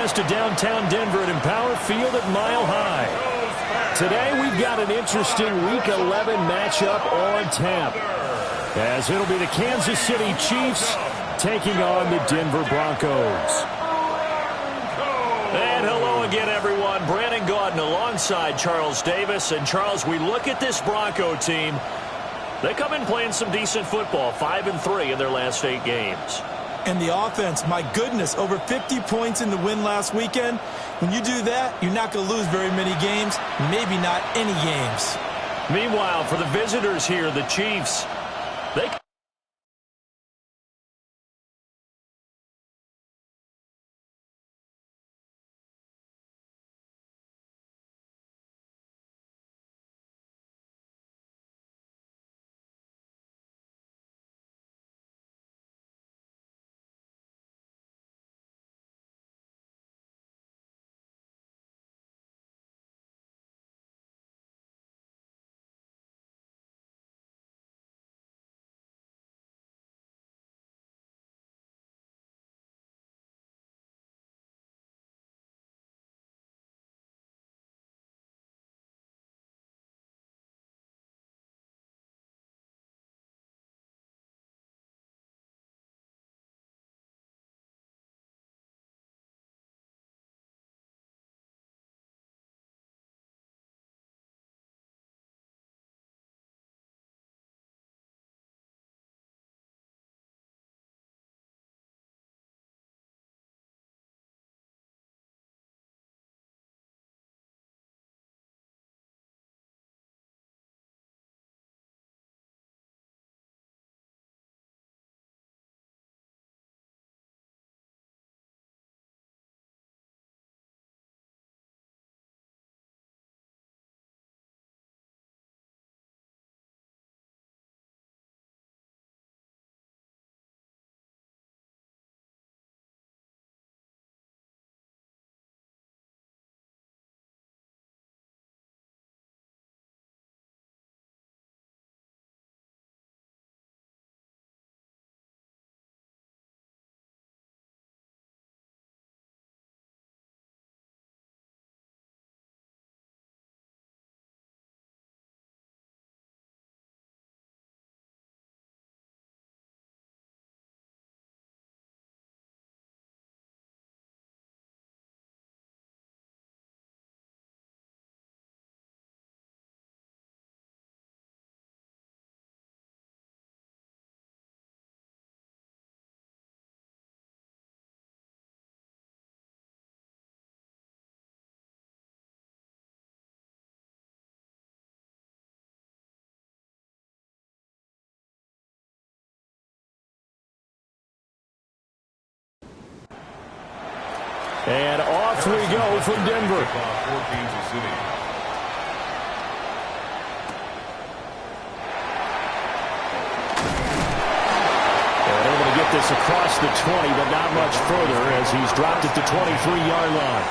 west of downtown Denver at Empower Field at Mile High. Today we've got an interesting Week 11 matchup on tap, as it'll be the Kansas City Chiefs taking on the Denver Broncos. And hello again, everyone. Brandon Gaudin alongside Charles Davis. And Charles, we look at this Bronco team. They come in playing some decent football, 5-3 in their last 8 games. And the offense, my goodness, over 50 points in the win last weekend. When you do that, you're not going to lose very many games, maybe not any games. Meanwhile, for the visitors here, the Chiefs, they and off we go from Denver. And able to get this across the 20, but not much further as he's dropped it to 23-yard line.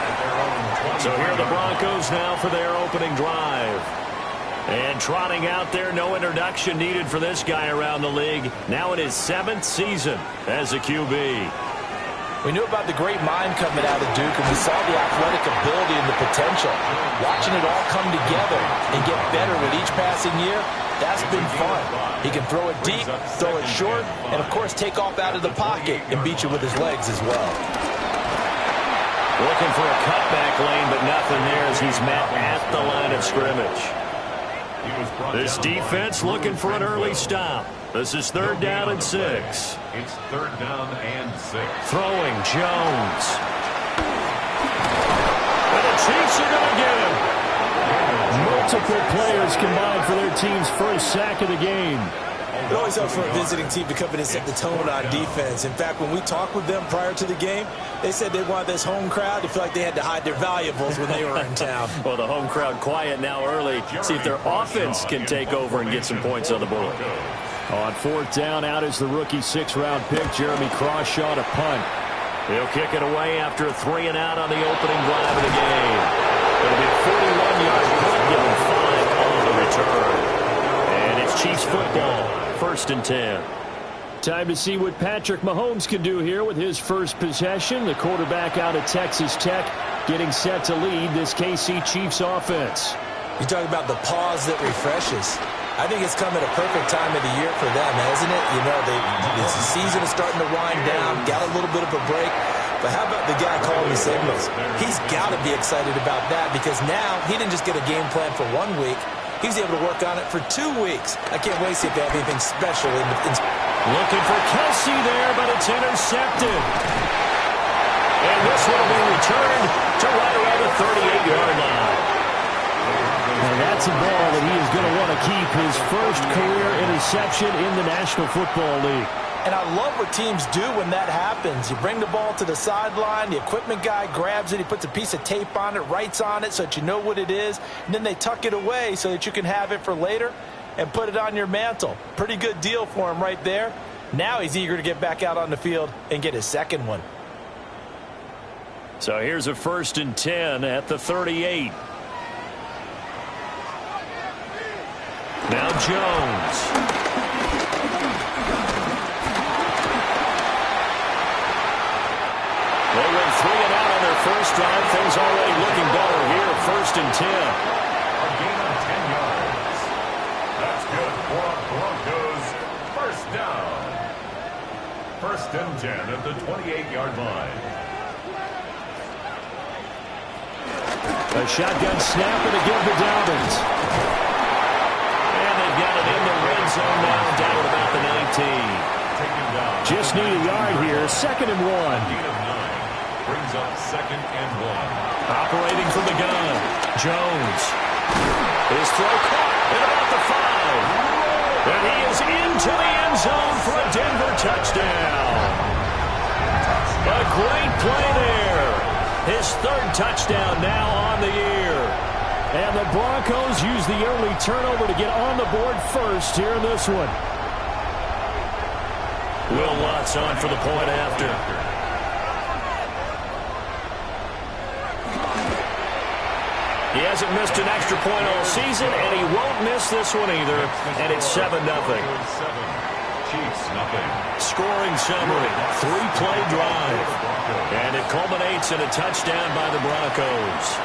So here are the Broncos now for their opening drive. And trotting out there, no introduction needed for this guy around the league. Now in his 7th season as a QB. We knew about the great mind coming out of Duke, and we saw the athletic ability and the potential. Watching it all come together and get better with each passing year, that's been fun. He can throw it deep, throw it short, and, of course, take off out of the pocket and beat you with his legs as well. Looking for a cutback lane, but nothing there as he's met at the line of scrimmage. This defense looking for an early stop. This is 3rd down and 6. It's 3rd down and 6. Throwing Jones. And the Chiefs are going to get him. Multiple players combined for their team's first sack of the game. It always helps for a visiting team to come in and set the tone on defense. In fact, when we talked with them prior to the game, they said they wanted this home crowd to feel like they had to hide their valuables when they were in town. Well, the home crowd quiet now early. See if their offense can take over and get some points on the board. On 4th down, out is the rookie 6th-round pick, Jeremy Crawshaw, to punt. He'll kick it away after a 3-and-out on the opening drive of the game. It'll be a 41-yard punt, give him 5 on the return. And it's Chiefs football, 1st and 10. Time to see what Patrick Mahomes can do here with his first possession. The quarterback out of Texas Tech getting set to lead this KC Chiefs offense. You talk about the pause that refreshes. I think it's come at a perfect time of the year for them, hasn't it? You know, the season is starting to wind down, got a little bit of a break. But how about the guy calling the signals? He's got to be excited about that because now he didn't just get a game plan for 1 week. He's able to work on it for 2 weeks. I can't wait to see if they have anything special. Looking for Kelsey there, but it's intercepted. And this one will be returned to right around the 38-yard line. Now that's a ball that he is going to want to keep, his first career interception in the National Football League. And I love what teams do when that happens. You bring the ball to the sideline, the equipment guy grabs it, he puts a piece of tape on it, writes on it so that you know what it is, and then they tuck it away so that you can have it for later and put it on your mantle. Pretty good deal for him right there. Now he's eager to get back out on the field and get his second one. So here's a 1st and 10 at the 38. Now Jones. They went 3 and out on their first drive. Things already looking better here. 1st and 10. A gain of 10 yards. That's good for Broncos. First down. 1st and 10 at the 28-yard line. A shotgun snap and a give to Dobbins. And they've got it in the red zone now, down at about the 19. Just need a yard here. 2nd and 1. Gain of 9. Brings up 2nd and 1. Operating from the gun. Jones. His throw caught at about the 5. And he is into the end zone for a Denver touchdown. A great play there. His 3rd touchdown now on the year. And the Broncos use the early turnover to get on the board first here in this one. Will Lutz on for the point after. He hasn't missed an extra point all season, and he won't miss this one either. And it's 7-0. Chiefs, nothing. Scoring summary, 3-play drive. And it culminates in a touchdown by the Broncos.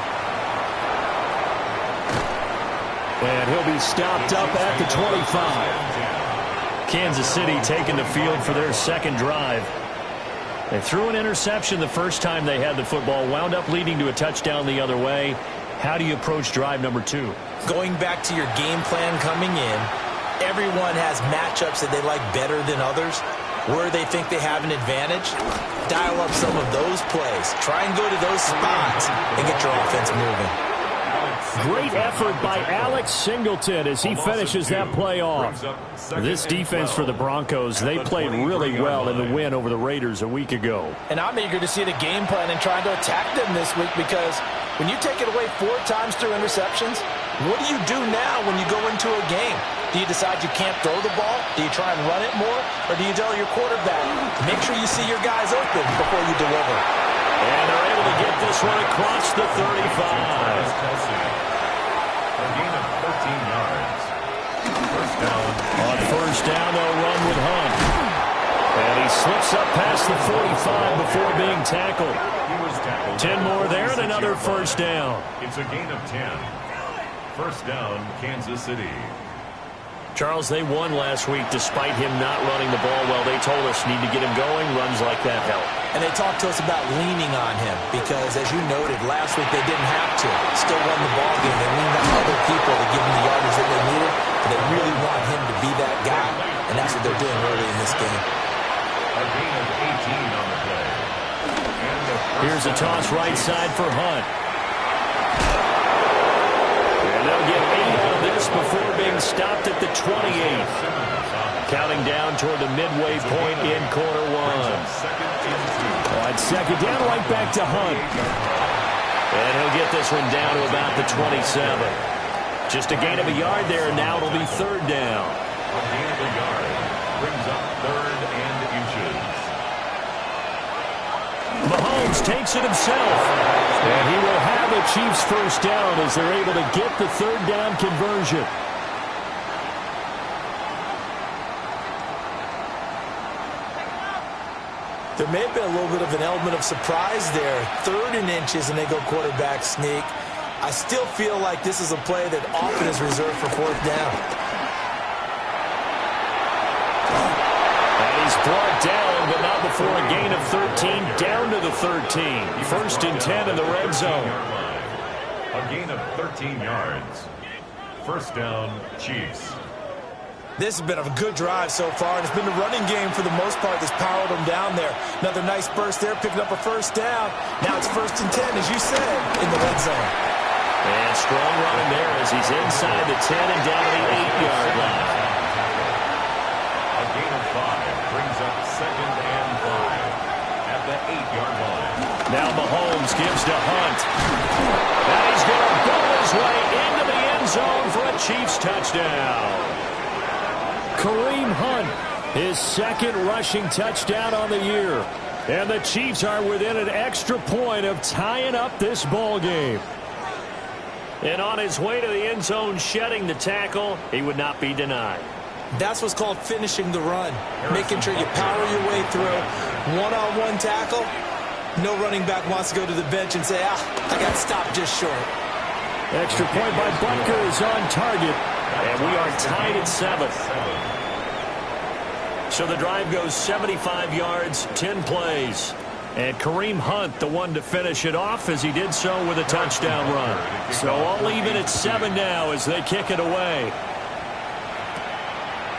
And he'll be stopped up at the 25. Kansas City taking the field for their 2nd drive. They threw an interception the first time they had the football, wound up leading to a touchdown the other way. How do you approach drive number 2? Going back to your game plan coming in, everyone has matchups that they like better than others. Where they think they have an advantage, dial up some of those plays. Try and go to those spots and get your offense moving. Great effort by Alex Singleton as he finishes that play off. This defense for the Broncos, they played really well in the win over the Raiders a week ago. And I'm eager to see the game plan and trying to attack them this week because when you take it away 4 times through interceptions, what do you do now when you go into a game? Do you decide you can't throw the ball? Do you try and run it more? Or do you tell your quarterback, make sure you see your guys open before you deliver? And they're able to get this one across the 35. A gain of 13 yards. First down. On first down, they'll run with Hunt. And he slips up past the 45 before being tackled. He was tackled. 10 more there and another first down. It's a gain of 10. First down, Kansas City. Charles, they won last week despite him not running the ball well. They told us need to get him going. Runs like that help. And they talked to us about leaning on him because, as you noted, last week they didn't have to. Still won the ball game. They leaned on other people to give them the yardage that they needed. But they really want him to be that guy, and that's what they're doing early in this game. A gain of 18 on the play. Here's a toss right side for Hunt. And they'll get 8 out of this before being stopped at the 28. Counting down toward the midway point in quarter 1. On 2nd down, right back to Hunt. And he'll get this one down to about the 27. Just a gain of a yard there, and now it'll be 3rd down. A gain of a yard brings up 3rd and inches. Mahomes takes it himself. And he will have a Chiefs first down as they're able to get the 3rd down conversion. There may have been a little bit of an element of surprise there. 3rd and inches, and they go quarterback sneak. I still feel like this is a play that often is reserved for 4th down. And he's brought down, but not before a gain of 13, down to the 13. 1st and 10 in the red zone. A gain of 13 yards. 1st down, Chiefs. This has been a good drive so far, and it's been the running game for the most part that's powered them down there. Another nice burst there, picking up a 1st down. Now it's 1st and 10, as you said, in the red zone. And strong running there as he's inside the 10 and down to the 8-yard line. A gain of 5 brings up 2nd and 5 at the 8-yard line. Now Mahomes gives to Hunt. And he's going to ball his way into the end zone for a Chiefs touchdown. Kareem Hunt, his 2nd rushing touchdown on the year. And the Chiefs are within an extra point of tying up this ball game. And on his way to the end zone, shedding the tackle, he would not be denied. That's what's called finishing the run. Making sure you power your way through. One-on-one tackle. No running back wants to go to the bench and say, I got stopped just short. Extra point by Butker is on target. And we are tied at 7. So the drive goes 75 yards, 10 plays. And Kareem Hunt, the one to finish it off, as he did so with a touchdown run. So all even at 7 now as they kick it away.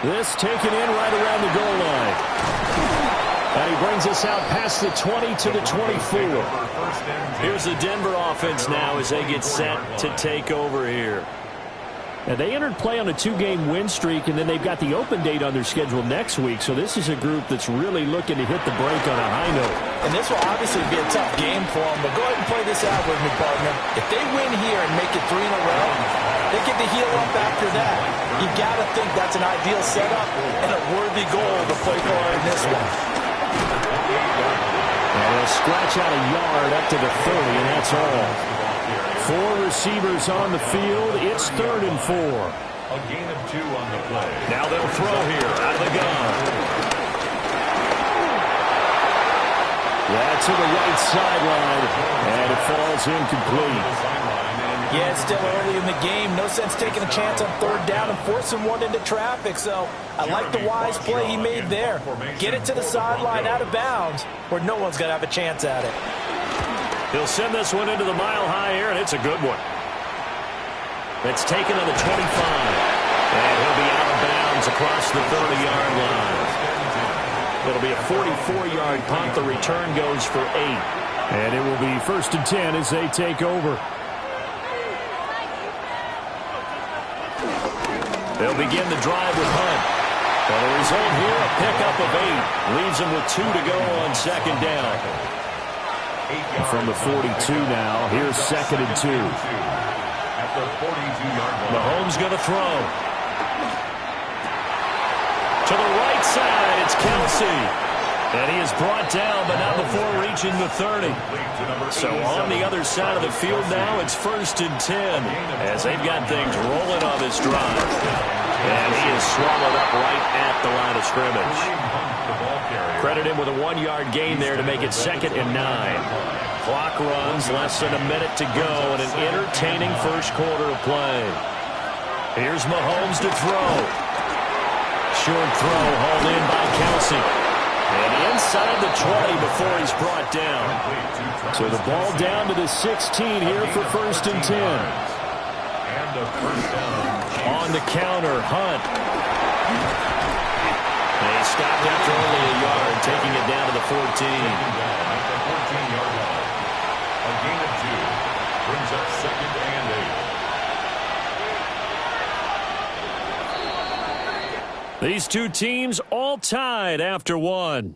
This taken in right around the goal line. And he brings us out past the 20 to the 24. Here's the Denver offense now as they get set to take over here. Now, they entered play on a 2-game win streak, and then they've got the open date on their schedule next week. So this is a group that's really looking to hit the break on a high note. And this will obviously be a tough game for them, but go ahead and play this out with me, partner. If they win here and make it 3 in a row, they get to heal up after that. You got to think that's an ideal setup and a worthy goal to play for in this one. And they'll scratch out a yard up to the 30, and that's all. 4 receivers on the field. It's 3rd and 4. A gain of 2 on the play. Now they'll throw here out of the gun. That's to the right sideline, and it falls incomplete. Yeah, it's still early in the game. No sense taking a chance on 3rd down and forcing one into traffic. So I like the wise play he made there. Get it to the sideline out of bounds where no one's going to have a chance at it. He'll send this one into the mile-high air, and it's a good one. It's taken on the 25. And he'll be out of bounds across the 30-yard line. It'll be a 44-yard punt. The return goes for 8. And it will be 1st and 10 as they take over. They'll begin the drive with Hunt. And the result here, a pickup of 8. Leaves him with 2 to go on 2nd down. From the 42 now, here's 2nd and 2. At the 42-yard line. Mahomes going to throw. To the right side, it's Kelsey. And he is brought down, but not before reaching the 30. So on the other side of the field now, it's 1st and 10 as they've got things rolling on this drive. And he is swallowed up right at the line of scrimmage. Credit him with a 1-yard gain there to make it 2nd and 9. Clock runs, less than a minute to go, and an entertaining first quarter of play. Here's Mahomes to throw. Short throw hauled in by Kelsey. And inside the 20 before he's brought down. So the ball down to the 16 here for 1st and 10. And a 1st down. On the counter, Hunt. And he stopped after only a yard, taking it down to the 14. At the 14-yard line. A gain of 2 brings up 2nd and 8. These two teams all tied after 1.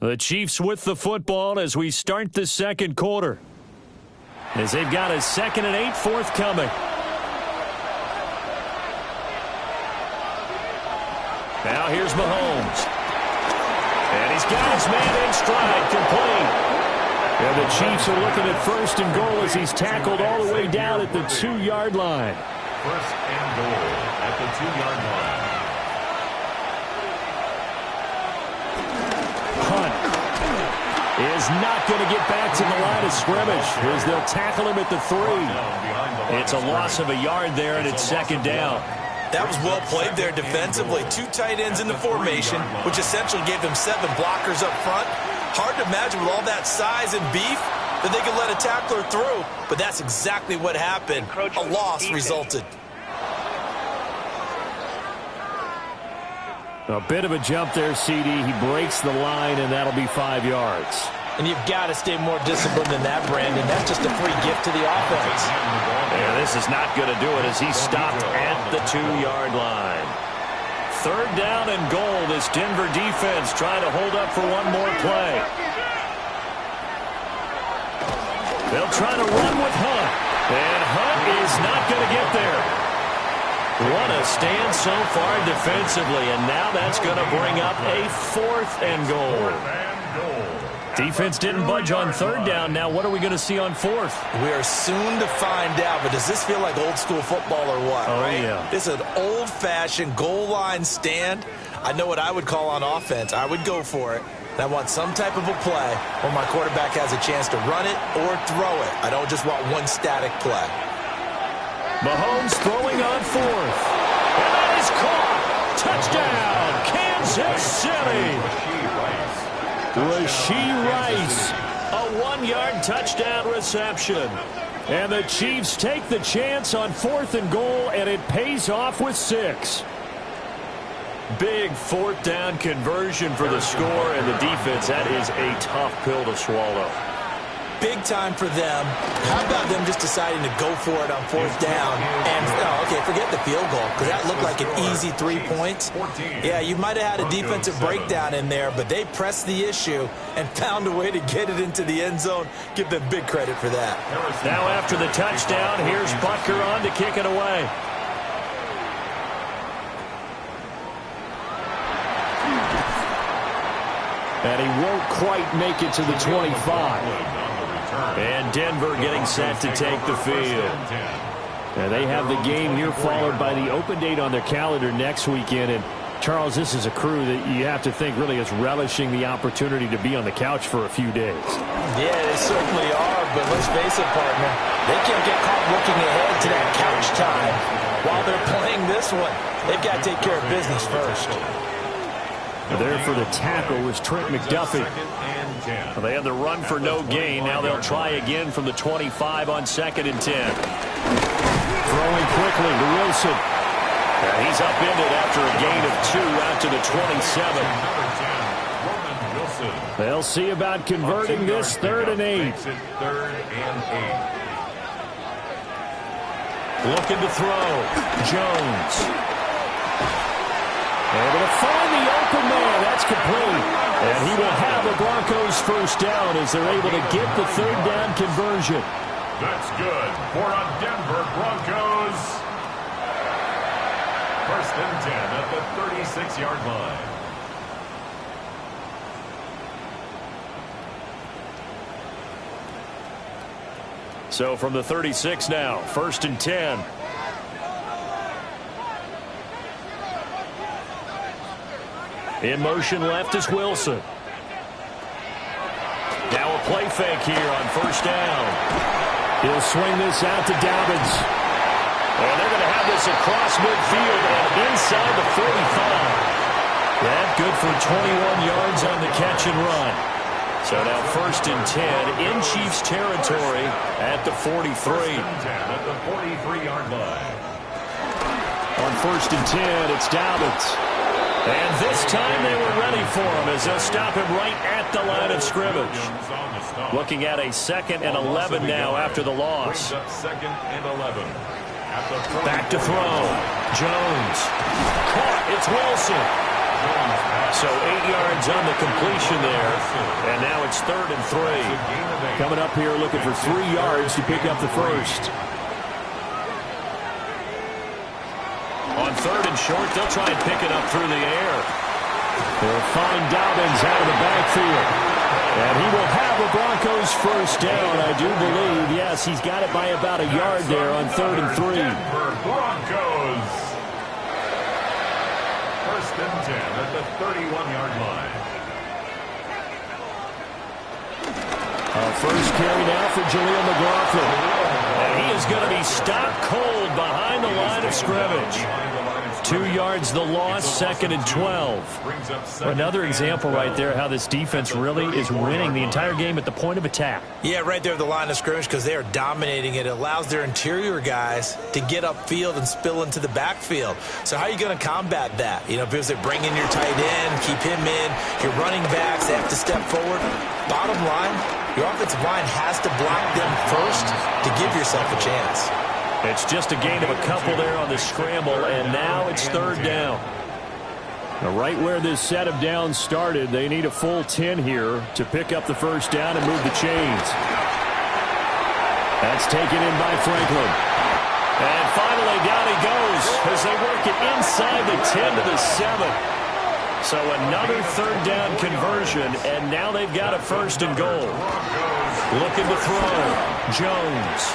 The Chiefs with the football as we start the second quarter. As they've got a 2nd and 8 forthcoming. Now here's Mahomes. And he's got his man in stride, complete. And the Chiefs are looking at first and goal as he's tackled all the way down at the 2-yard line. First and goal at the 2-yard line. Hunt is not going to get back to the line of scrimmage as they'll tackle him at the 3. It's a loss of a yard there, and it's second down. That was well played there defensively. 2 tight ends in the formation, which essentially gave them 7 blockers up front. Hard to imagine with all that size and beef that they could let a tackler through, but that's exactly what happened. A loss resulted. A bit of a jump there, CD. He breaks the line, and that'll be 5 yards. And you've got to stay more disciplined than that, Brandon. That's just a free gift to the offense. Yeah, this is not going to do it as he's stopped at the 2-yard line. Third down and goal. This Denver defense trying to hold up for one more play. They'll try to run with Hunt. And Hunt is not going to get there. What a stand so far defensively, and now that's going to bring up a 4th and goal. Defense didn't budge on third down. Now what are we going to see on 4th? We are soon to find out, but does this feel like old school football or what? Oh, right? yeah. This is an old-fashioned goal line stand. I know what I would call on offense. I would go for it. And I want some type of a play where my quarterback has a chance to run it or throw it. I don't just want one static play. Mahomes throwing on 4th. And that is caught. Touchdown, Kansas City. Rashee Rice, a 1-yard touchdown reception. And the Chiefs take the chance on 4th and goal, and it pays off with 6. Big 4th down conversion for the score, and the defense, that is a tough pill to swallow. Big time for them. How about them just deciding to go for it on 4th down? And, okay, forget the field goal, because that looked like an easy 3 points. Yeah, you might have had a defensive breakdown in there, but they pressed the issue and found a way to get it into the end zone. Give them big credit for that. Now after the touchdown, here's Butker on to kick it away. And he won't quite make it to the 25. And Denver getting set to take the field. And they have the game here followed by the open date on their calendar next weekend. And, Charles, this is a crew that you have to think really is relishing the opportunity to be on the couch for a few days. Yeah, they certainly are, but let's face it, partner. They can't get caught looking ahead to that couch time while they're playing this one. They've got to take care of business first. There for the tackle was Trent McDuffie. Well, they had the run for no gain. Now they'll try again from the 25 on 2nd and 10. Throwing quickly to Wilson. And he's upended after a gain of 2 out to the 27. They'll see about converting this 3rd and 8. Looking to throw. Jones. Able to find the open man. That's complete. And he will have the Broncos first down as they're able to get the 3rd down conversion. That's good for a Denver Broncos. First and 10 at the 36-yard line. So from the 36 now, 1st and 10. In motion left is Wilson. Now a play fake here on 1st down. He'll swing this out to Dobbins. And they're going to have this across midfield and inside the 45. That good for 21 yards on the catch and run. So now 1st and 10 in Chiefs territory at the 43. At the 43-yard line. On 1st and 10, it's Dobbins. And this time they were ready for him as they'll stop him right at the line of scrimmage. Looking at a 2nd and 11 now after the loss. 2nd and 11. Back to throw. Jones. Caught. It's Wilson. So 8 yards on the completion there. And now it's 3rd and 3. Coming up here looking for 3 yards to pick up the first. On 3rd and short, they'll try and pick it up through the air. They'll find Dobbins out of the backfield. And he will have a Broncos first down, I do believe. Yes, he's got it by about a yard there on 3rd and 3. Denver Broncos. First and 10 at the 31-yard line. First carry now for Jaleel McLaughlin. And he is going to be stopped cold behind the line of scrimmage. 2 yards the loss, 2nd and 12. Another example right there how this defense really is winning the entire game at the point of attack. Yeah, right there at the line of scrimmage because they are dominating it. It allows their interior guys to get upfield and spill into the backfield. So how are you going to combat that? You know, because they bring in your tight end, keep him in, your running backs, they have to step forward. Bottom line, your offensive line has to block them first to give yourself a chance. It's just a gain of a couple there on the scramble, and now it's 3rd down. Now, right where this set of downs started, they need a full 10 here to pick up the first down and move the chains. That's taken in by Franklin. And finally, down he goes as they work it inside the 10 to the 7. So another 3rd down conversion, and now they've got a 1st and goal. Looking to throw. Jones.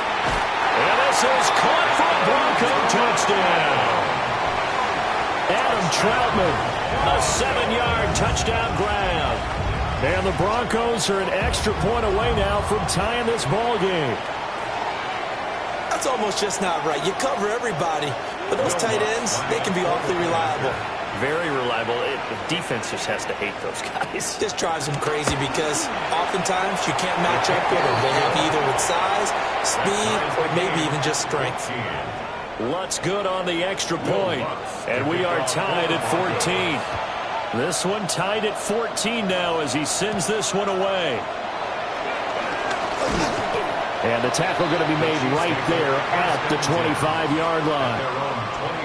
And this is caught for a Bronco touchdown. Adam Troutman, a 7-yard touchdown grab. And the Broncos are an extra point away now from tying this ball game. That's almost just not right. You cover everybody, but those tight ends, they can be awfully reliable. Very reliable. The defense just has to hate those guys. This drives them crazy because oftentimes you can't match up with them. They have either with size, speed, or maybe even just strength. Lutz good on the extra point, and we are tied at 14. This one tied at 14 now as he sends this one away. And the tackle going to be made right there at the 25-yard line.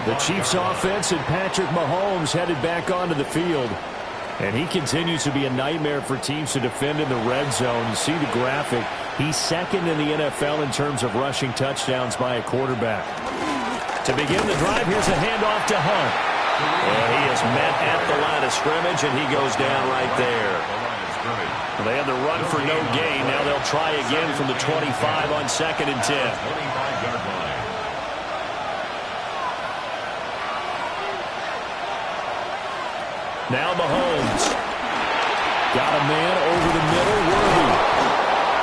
The Chiefs offense and Patrick Mahomes headed back onto the field. And he continues to be a nightmare for teams to defend in the red zone. You see the graphic. He's 2nd in the NFL in terms of rushing touchdowns by a quarterback. To begin the drive, here's a handoff to Hunt. And he is met at the line of scrimmage, and he goes down right there. They had the run for no gain. Now they'll try again from the 25 on 2nd and 10. 25-yard line. Now Mahomes. Got a man over the middle, Worthy.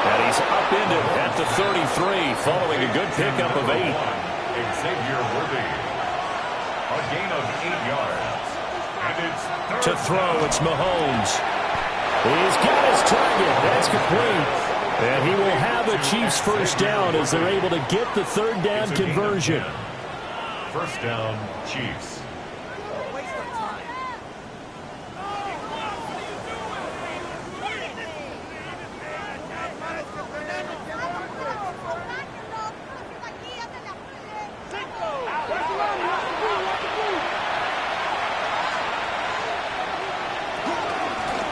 And he's upended at the 33 following a good pickup of 8. Xavier Worthy. A gain of 8 yards. And it's To throw, it's Mahomes. He's got his target. That's complete. And he will have the Chiefs first down as they're able to get the 3rd down conversion. First down, Chiefs.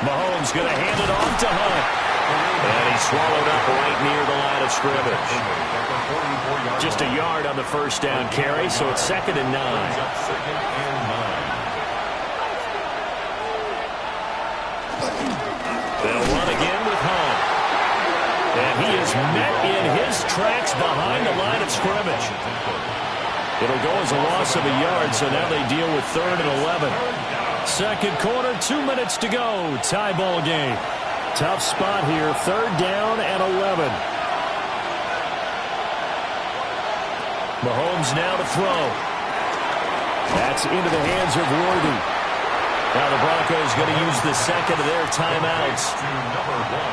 Mahomes going to hand it off to Hunt. And he's swallowed up right near the line of scrimmage. Just a yard on the first down carry, so it's 2nd and 9. They'll run again with Hunt. And he is met in his tracks behind the line of scrimmage. It'll go as a loss of a yard, so now they deal with 3rd and 11. Second quarter, 2 minutes to go. Tie ball game. Tough spot here. 3rd down and 11. Mahomes now to throw. That's into the hands of Worthy. Now the Broncos going to use the 2nd of their timeouts.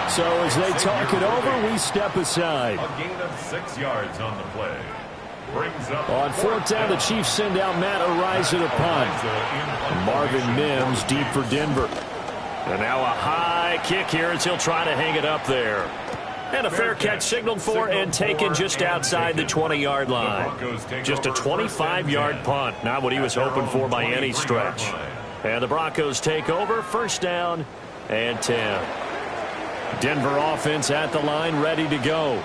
So as they talk it over, we step aside. A gain of 6 yards on the play. On 4th down, the Chiefs send out Matt Araiza to punt. And Marvin Mims deep for Denver. And now a high kick here as he'll try to hang it up there. And a fair catch signaled for and taken just outside the 20-yard line. Just a 25-yard punt. Not what he was hoping for by any stretch. And the Broncos take over. First down and 10. Denver offense at the line, ready to go.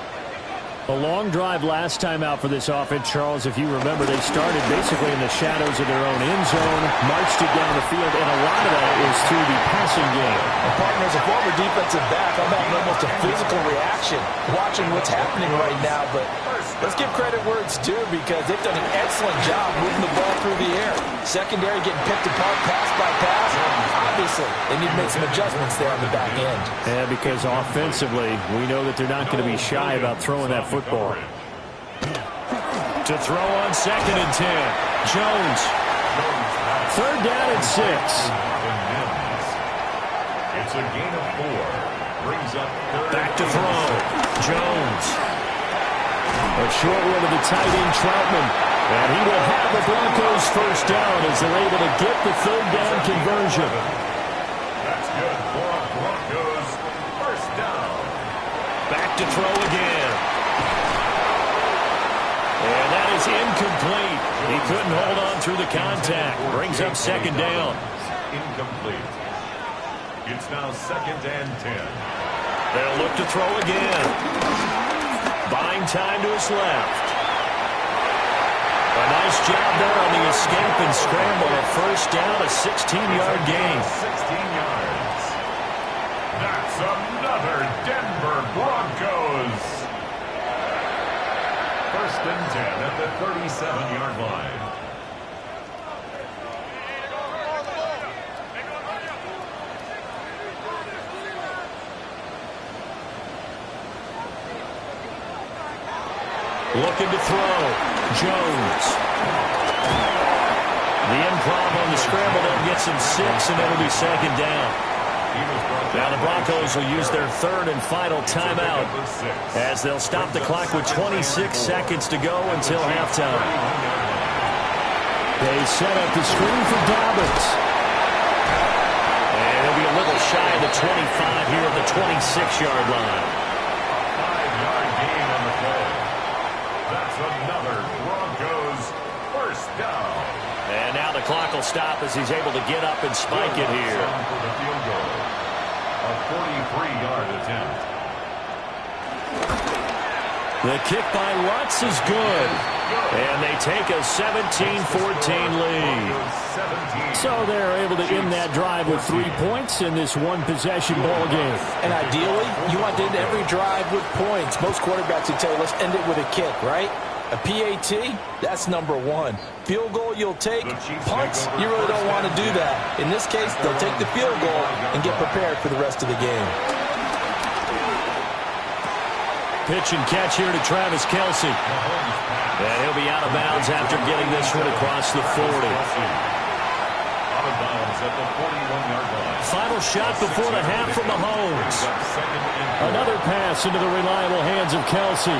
A long drive last time out for this offense, Charles. If you remember, they started basically in the shadows of their own end zone, marched it down the field, and a lot of that is through the passing game. Well, partner, as a former defensive back, I'm having almost a physical reaction watching what's happening right now. But let's give credit where it's due because they've done an excellent job moving the ball through the air. Secondary getting picked apart pass by pass. Obviously, they need to make some adjustments there on the back end. Yeah, because offensively, we know that they're not going to be shy about throwing that football. To throw on 2nd and 10. Jones. 3rd down and 6. It's a gain of 4. Brings up 3rd. Back to throw. Jones. A short one to the tight end, Troutman. And he will have the Broncos first down as they're able to get the 3rd down conversion. That's good for a Broncos first down. Back to throw again. And that is incomplete. He couldn't hold on through the contact. Brings up 2nd down. Incomplete. It's now 2nd and 10. They'll look to throw again. Buying time to his left. A nice job there on the escape and scramble. A first down, a 16-yard gain. 16 yards. That's another Denver Broncos. 1st and 10 at the 37-yard line. Looking to throw. Jones. The improv on the scramble there gets him 6, and it'll be 2nd down. Now the Broncos will use their 3rd and final timeout as they'll stop the clock with 26 seconds to go until halftime. They set up the screen for Dobbins. And he'll be a little shy of the 25 here at the 26-yard line. 5-yard gain on the play. That's another Broncos first down. And now the clock will stop as he's able to get up and spike it here. For the field goal. A 43-yard attempt. The kick by Lutz is good. And they take a 17-14 lead. So they're able to end that drive with 3 points in this one-possession ball game. And ideally, you want to end every drive with points. Most quarterbacks would tell you, let's end it with a kick, right? A PAT, that's number 1. Field goal you'll take. Punts, you really don't want to do that. In this case, they'll take the field goal and get prepared for the rest of the game. Pitch and catch here to Travis Kelce. And he'll be out of bounds after getting this one across the 40. Out of bounds at the 41-yard line. Final shot before the half from Mahomes. Another pass into the reliable hands of Kelce.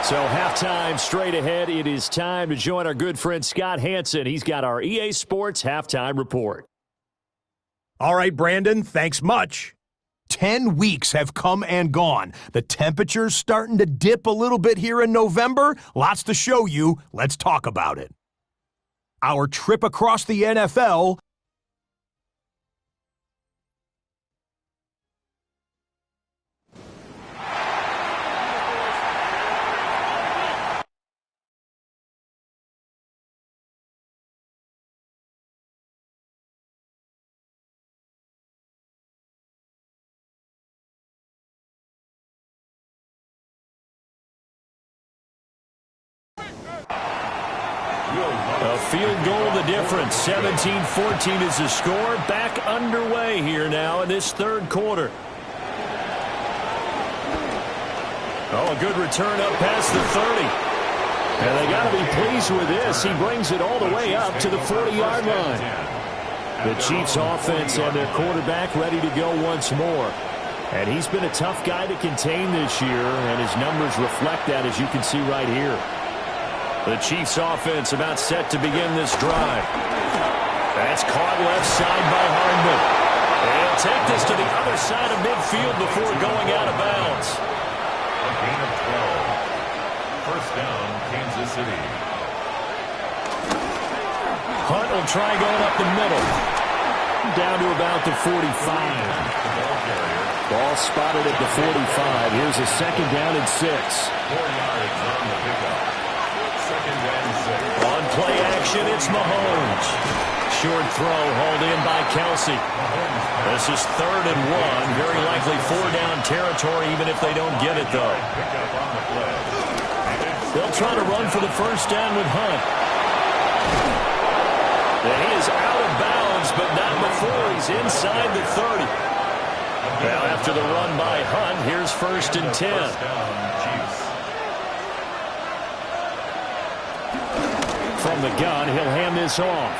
So halftime straight ahead. It is time to join our good friend Scott Hanson. He's got our EA Sports halftime report. All right, Brandon, thanks much. 10 weeks have come and gone. The temperature's starting to dip a little bit here in November. Lots to show you. Let's talk about it. Our trip across the NFL. A field goal the difference. 17-14 is the score. Back underway here now in this 3rd quarter. Oh, a good return up past the 30. And they got to be pleased with this. He brings it all the way up to the 40-yard line. The Chiefs offense and their quarterback ready to go once more. And he's been a tough guy to contain this year, and his numbers reflect that, as you can see right here. The Chiefs offense about set to begin this drive. That's caught left side by Hardman. They'll take this to the other side of midfield before going out of bounds. A gain of 12. First down, Kansas City. Hunt will try going up the middle. Down to about the 45. The ball carrier, Ball spotted at the 45. Here's a second down and 6. 4 yards on the pickup. Second and 6. On play action, it's Mahomes. Short throw hauled in by Kelsey. This is 3rd and 1. Very likely 4-down territory, even if they don't get it, though. Pickup on the play. They'll try to run for the first down with Hunt. And he is out of bounds, but not before he's inside the 30. Now, after the run by Hunt, here's 1st and 10. First down, Chiefs. From the gun, he'll hand this off.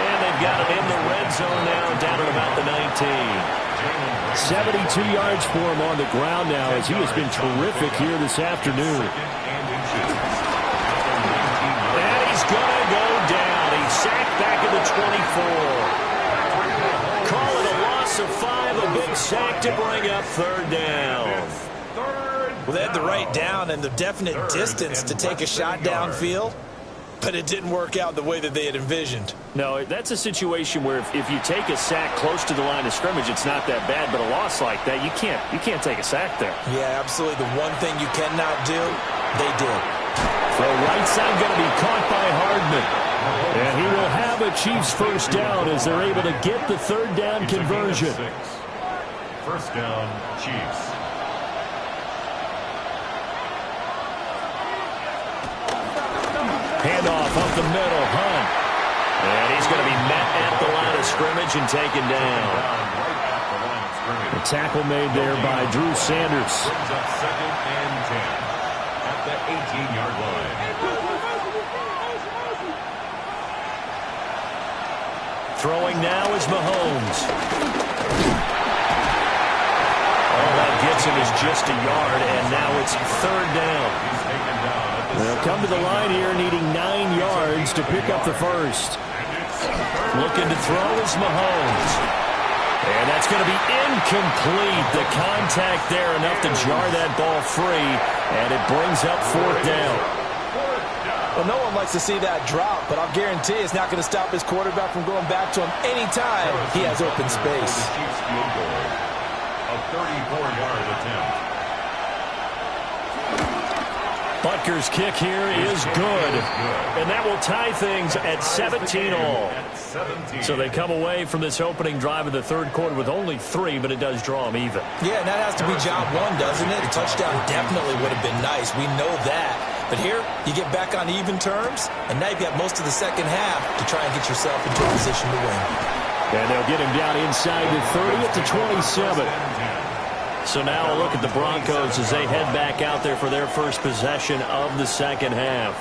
And they've got it in the red zone now, down at about the 19. 72 yards for him on the ground now, as he has been terrific here this afternoon. And he's going to go down. He's sacked back at the 24. Call it a loss of 5, a big sack to bring up 3rd down. Well, they had the right down and the definite distance to take a shot downfield, but it didn't work out the way that they had envisioned. No, that's a situation where if you take a sack close to the line of scrimmage, it's not that bad, but a loss like that, you can't take a sack there. Yeah, absolutely. The one thing you cannot do, they did. Throw right side going to be caught by Hardman. And he will have a Chiefs first down as they're able to get the 3rd down conversion. First down, Chiefs. Handoff up the middle, Hunt. And he's going to be met at the line of scrimmage and taken down. The tackle made there by Drew Sanders. Brings up 2nd and 10 at the 18-yard line. Throwing now is Mahomes. All that gets him is just a yard, and now it's 3rd down. He's taken down. They'll come to the line here needing 9 yards to pick up the first. Looking to throw is Mahomes. And that's going to be incomplete. The contact there enough to jar that ball free, and it brings up 4th down. Well, no one likes to see that drop, but I'll guarantee it's not going to stop his quarterback from going back to him anytime he has open space. The Chiefs field goal. A 34-yard attempt. Butker's kick here is good. And that will tie things at 17 all. So they come away from this opening drive of the 3rd quarter with only 3, but it does draw them even. Yeah, and that has to be job 1, doesn't it? A touchdown definitely would have been nice. We know that. But here, you get back on even terms, and now you've got most of the second half to try and get yourself into a position to win. And they'll get him down inside the 30 at the 27. So now a look at the Broncos as they head back out there for their first possession of the second half.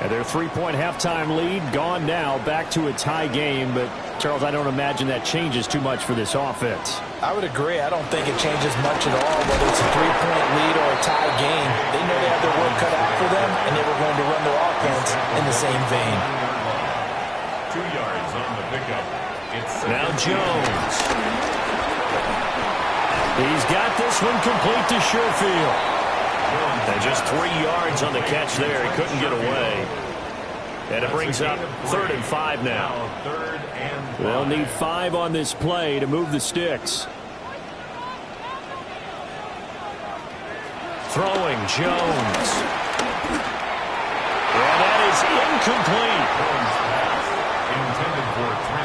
And their 3-point halftime lead gone now, back to a tie game. But, Charles, I don't imagine that changes too much for this offense. I would agree. I don't think it changes much at all, whether it's a 3-point lead or a tie game. They know they have their work cut out for them, and they were going to run their offense in the same vein. 2 yards on the pickup. It's now Jones. He's got this one complete to Sherfield. And just 3 yards on the catch there. He couldn't get away. And it brings up 3rd and 5 now. They'll need 5 on this play to move the sticks. Throwing Jones. And that is incomplete.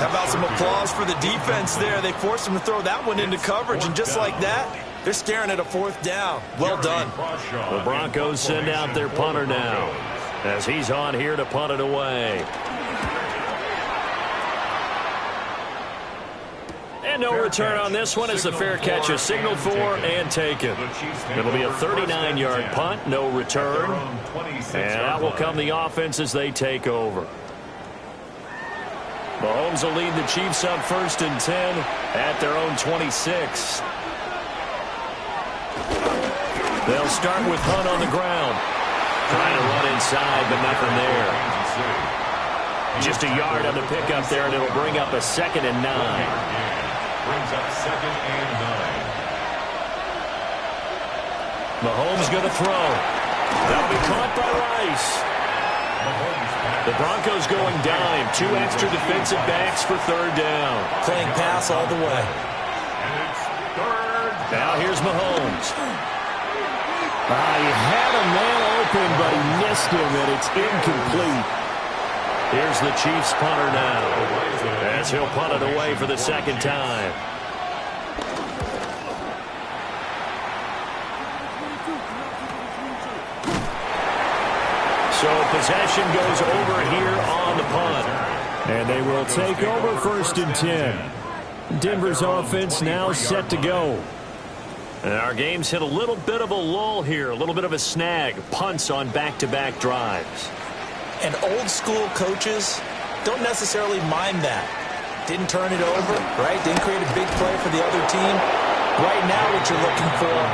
How about some applause for the defense there? They forced him to throw that one into coverage, and just like that, they're staring at a 4th down. Well done. The Broncos send out their punter now as he's on here to punt it away. And no return on this one as the fair catch is signaled for and taken. It'll be a 39-yard punt, no return. And out will come the offense as they take over. Mahomes will lead the Chiefs up 1st and 10 at their own 26. They'll start with Hunt on the ground. Trying to run inside, but nothing there. Just a yard on the pickup there, and it'll bring up a 2nd and 9. Brings up 2nd and 9. Mahomes going to throw. That'll be caught by Rice. The Broncos going dime. 2 extra defensive backs for 3rd down. Playing pass all the way. Now here's Mahomes. He had a man open, but he missed him, and it's incomplete. Here's the Chiefs punter now, as he'll punt it away for the second time. So possession goes over here on the punt. And they will take over 1st and 10. Denver's offense now set to go. And our game's hit a little bit of a lull here, a little bit of a snag. Punts on back-to-back drives. And old-school coaches don't necessarily mind that. Didn't turn it over, right? Didn't create a big play for the other team. Right now what you're looking for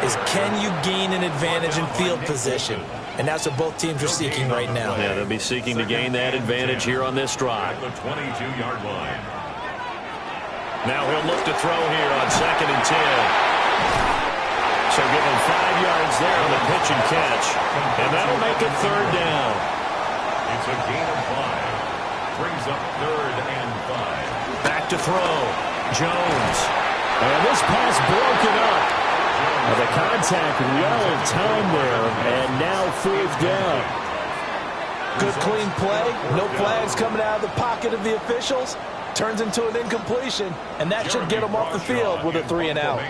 is, can you gain an advantage in field position? And that's what both teams are seeking right now. Yeah, they'll be seeking to gain that advantage here on this drive. The 22-yard line. Now he'll look to throw here on 2nd and 10. So give him 5 yards there on the pitch and catch. And that'll make it 3rd down. It's a gain of 5. Brings up 3rd and 5. Back to throw. Jones. And this pass broken up. The contact well timed there, and now 4th down. Good clean play. No flags coming out of the pocket of the officials. Turns into an incompletion, and that should get them off the field with a 3 and out.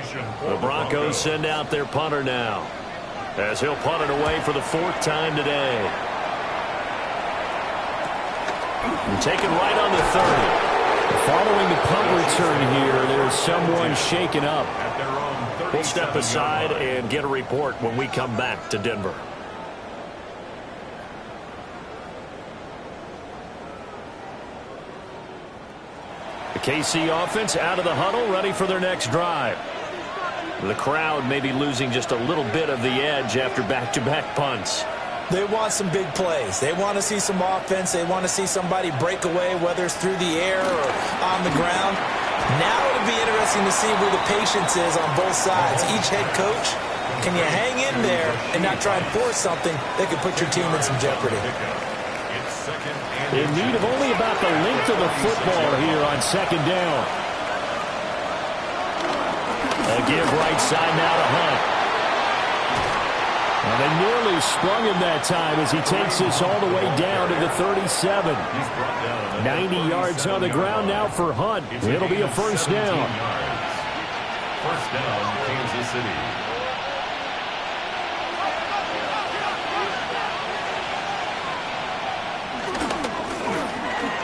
The Broncos send out their punter now, as he'll punt it away for the 4th time today. And taken right on the 30. Following the punt return here, there's someone shaken up. We'll step aside and get a report when we come back to Denver. The KC offense out of the huddle, ready for their next drive. The crowd may be losing just a little bit of the edge after back-to-back punts. They want some big plays. They want to see some offense. They want to see somebody break away, whether it's through the air or on the ground. Now it'll be interesting to see where the patience is on both sides. Each head coach, can you hang in there and not try and force something that could put your team in some jeopardy? In need of only about the length of the football here on 2nd down. A give right side now to Hunt. And they nearly sprung him that time as he takes this all the way down to the 37. 90 yards on the ground now for Hunt. It'll be a 1st down. 1st down, Kansas City.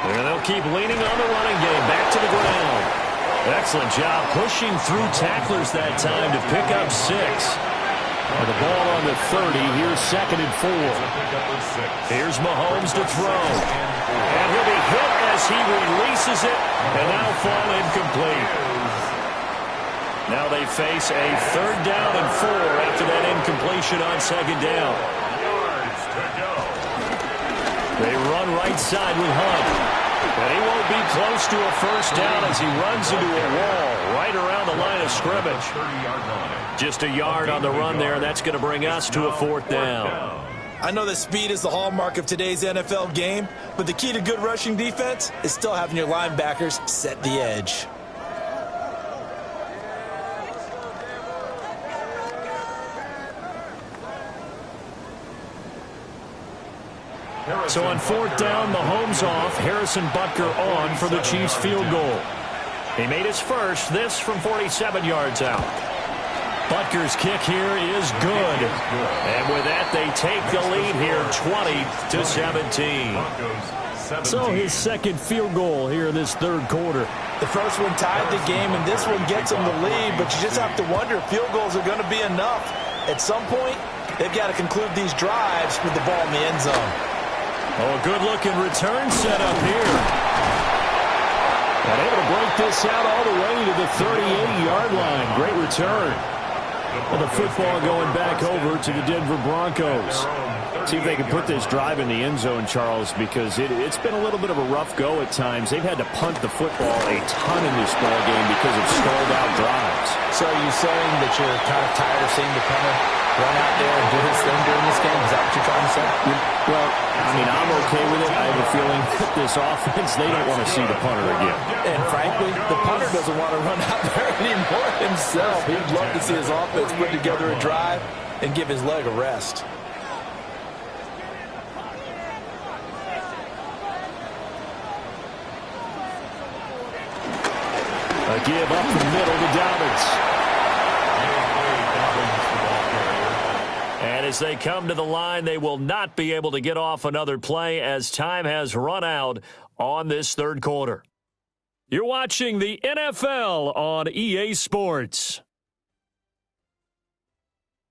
And they'll keep leaning on the running game. Back to the ground. Excellent job pushing through tacklers that time to pick up 6. And the ball on the 30. Here's 2nd and 4. Here's Mahomes to throw. And he'll be hit as he releases it. And that'll fall incomplete. Now they face a 3rd down and 4 after that incompletion on 2nd down. They run right side with Hunt. And he won't be close to a 1st down as he runs into a wall right around the line of scrimmage. Just a yard on the run there. That's going to bring us to a 4th down. I know that speed is the hallmark of today's NFL game, but the key to good rushing defense is still having your linebackers set the edge. So on 4th down, Mahomes off, Harrison Butker on for the Chiefs field goal. He made his first, this from 47 yards out. Butker's kick here is good. And with that, they take the lead here 20-17. So his 2nd field goal here in this 3rd quarter. The first one tied the game, and this one gets them the lead, but you just have to wonder if field goals are going to be enough. At some point, they've got to conclude these drives with the ball in the end zone. Oh, a good-looking return set up here. And able to break this out all the way to the 38-yard line. Great return. And the football going back over to the Denver Broncos. See if they can put this drive in the end zone, Charles, because it's been a little bit of a rough go at times. They've had to punt the football a ton in this ball game because of stalled-out drives. So are you saying that you're kind of tired of seeing the punter run out there and do his thing during this game? Is that what you're trying to say? Well, I mean, I'm okay with it. I have a feeling that this offense, they don't want to see the punter again. And frankly, the punter doesn't want to run out there anymore himself. He'd love to see his offense put together a drive and give his leg a rest. A give up the middle to Dobbins. And as they come to the line, they will not be able to get off another play as time has run out on this third quarter. You're watching the NFL on EA Sports.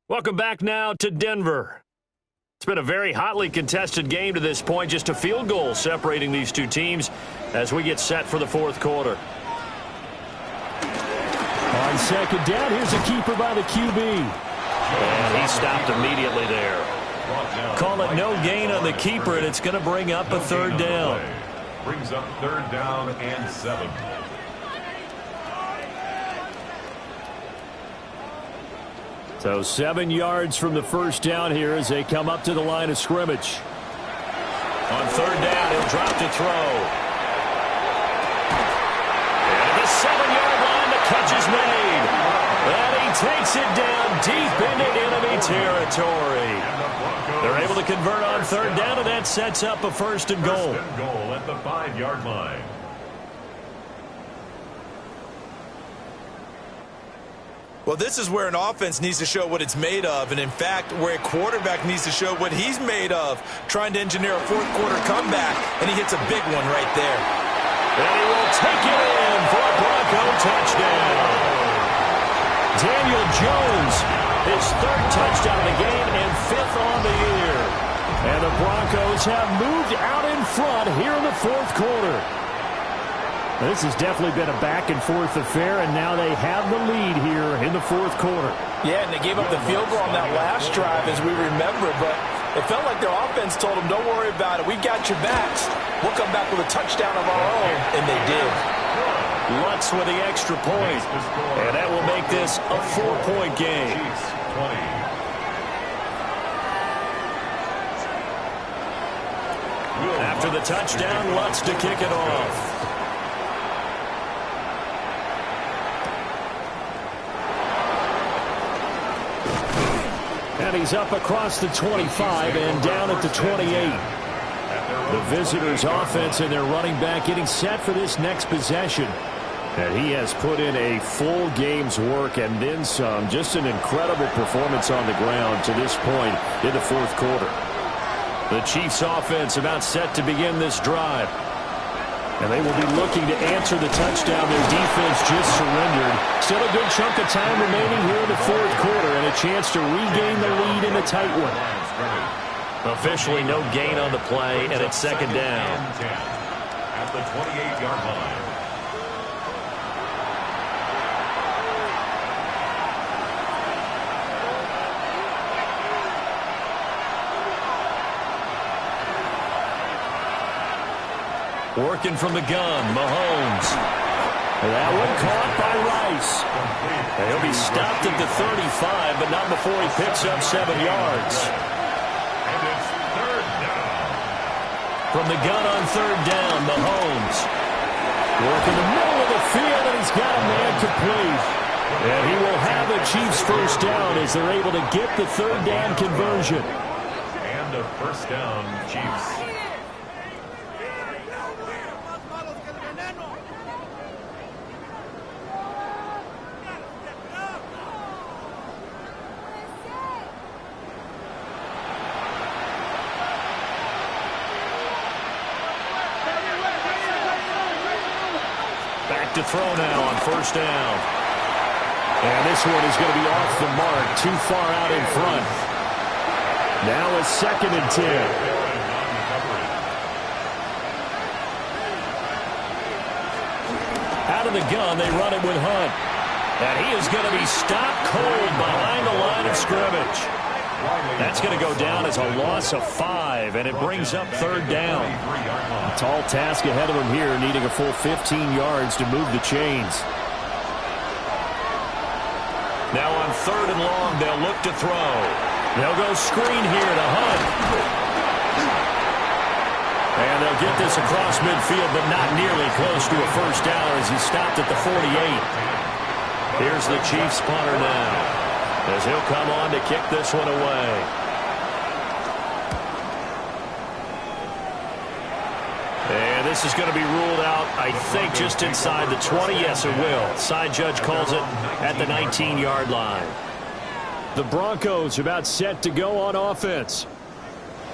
Welcome back now to Denver. It's been a very hotly contested game to this point, just a field goal separating these two teams as we get set for the fourth quarter. On second down, here's a keeper by the QB. And he stopped immediately there. Call it no gain on the keeper, and it's going to bring up a third down. Brings up third down and 7. So 7 yards from the first down here as they come up to the line of scrimmage. On third down, he'll drop to throw. And at the 7-yard line, the catch is made. And he takes it down deep into enemy territory. They're able to convert on third down, and that sets up a first and goal. First and goal at the 5-yard line. Well, this is where an offense needs to show what it's made of, and in fact, where a quarterback needs to show what he's made of, trying to engineer a fourth-quarter comeback, and he hits a big one right there. And he will take it in for a Bronco touchdown. Daniel Jones, his third touchdown of the game and 5th on the year. And the Broncos have moved out in front here in the fourth quarter. This has definitely been a back-and-forth affair, and now they have the lead here in the fourth quarter. Yeah, and they gave up the field goal on that last drive, as we remember, but it felt like their offense told them, don't worry about it. We got your backs. We'll come back with a touchdown of our own, and they did. Lutz with the extra point, and that will make this a 4-point game. After the touchdown, Lutz to kick it off. And he's up across the 25 and down at the 28. The visitors' offense and their running back getting set for this next possession. And he has put in a full game's work and then some. Just an incredible performance on the ground to this point in the fourth quarter. The Chiefs' offense about set to begin this drive. And they will be looking to answer the touchdown their defense just surrendered. Still a good chunk of time remaining here in the fourth quarter and a chance to regain the lead in a tight one. Officially no gain on the play, and it's second down. At the 28-yard line. Working from the gun, Mahomes. That one caught by Rice. And he'll be stopped at the 35, but not before he picks up 7 yards. And it's third down. From the gun on third down, Mahomes. Working the middle of the field, and he's got a man complete. And he will have the Chiefs first down as they're able to get the third down conversion. And a first down, Chiefs. To throw now on first down. And this one is going to be off the mark, too far out in front. Now a 2nd and 10. Out of the gun, they run it with Hunt. And he is going to be stopped cold behind the line of scrimmage. That's going to go down as a loss of 5, and it brings up third down. A tall task ahead of him here, needing a full 15 yards to move the chains. Now on third and long, they'll look to throw. They'll go screen here to Hunt. He'll get this across midfield, but not nearly close to a first down as he stopped at the 48. Here's the Chiefs punter now, as he'll come on to kick this one away. And this is going to be ruled out, I think, just inside the 20. Yes, it will. Side judge calls it at the 19-yard line. The Broncos about set to go on offense.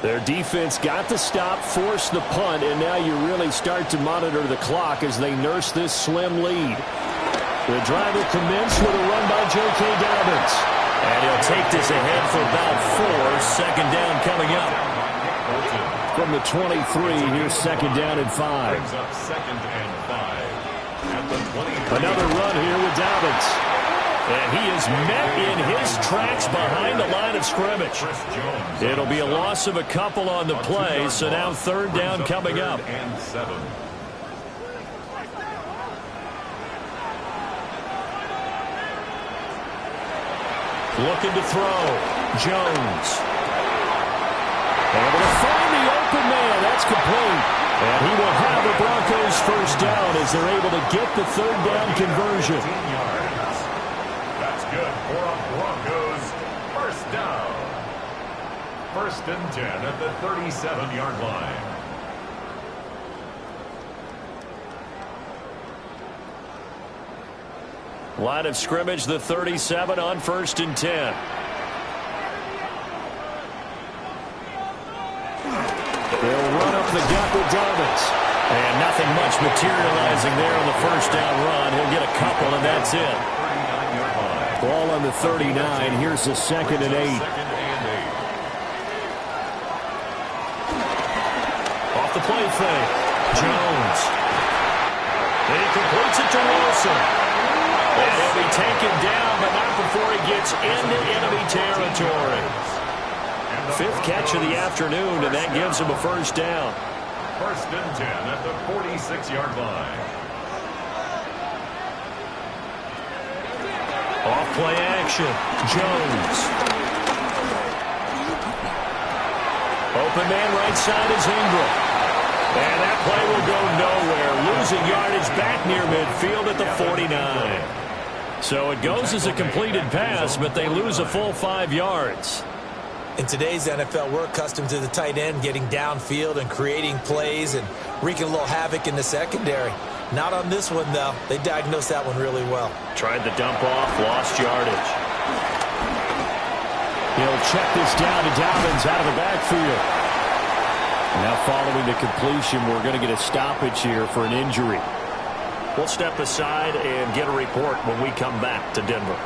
Their defense got the stop, forced the punt, and now you really start to monitor the clock as they nurse this slim lead. The drive will commence with a run by J.K. Dobbins. And he'll take this ahead for about 4. Second down coming up. From the 23, here's second down and 5. Another run here with Dobbins. And he is met in his tracks behind the line of scrimmage. It'll be a loss of a couple on the play, so now third down coming up. Looking to throw. Jones. Able to find the open man. That's complete. And he will have the Broncos first down as they're able to get the third down conversion. That's good for a Broncos first down. First and 10 at the 37-yard line. Line of scrimmage, the 37 on first and 10. They'll run up the gut with Dobbins. And nothing much materializing there on the first down run. He'll get a couple, and that's it. Ball on the 39. Here's the second and 8. Off the play fake. Jones. And he completes it to Wilson. And he'll be taken down, but not before he gets into enemy territory. Fifth catch of the afternoon, and that gives him a first down. First and 10 at the 46-yard line. Off play action. Jones. Open man right side is Ingram. And that play will go nowhere. Losing yardage back near midfield at the 49. So it goes as a completed pass, but they lose a full 5 yards. In today's NFL, we're accustomed to the tight end getting downfield and creating plays and wreaking a little havoc in the secondary. Not on this one, though. They diagnosed that one really well. Tried the dump off, lost yardage. He'll check this down to Dobbins out of the backfield. Now following the completion, we're going to get a stoppage here for an injury. We'll step aside and get a report when we come back to Denver.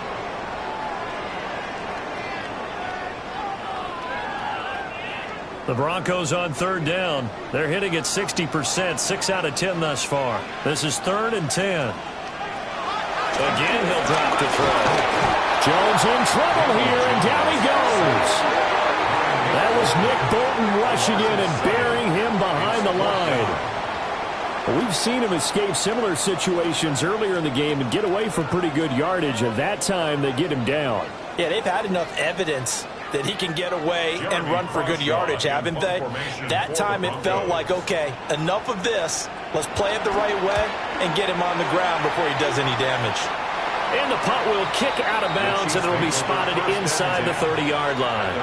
The Broncos on third down. They're hitting at 60%, 6 out of 10 thus far. This is third and 10. Again, he'll drop to throw. Jones in trouble here, and down he goes. That was Nick Bolton rushing in and burying him behind the line. We've seen him escape similar situations earlier in the game and get away from pretty good yardage. At that time, they get him down. Yeah, they've had enough evidence that he can get away and run for good yardage, haven't they? That time it felt like, okay, enough of this. Let's play it the right way and get him on the ground before he does any damage. And the punt will kick out of bounds, and it will be spotted inside the 30-yard line.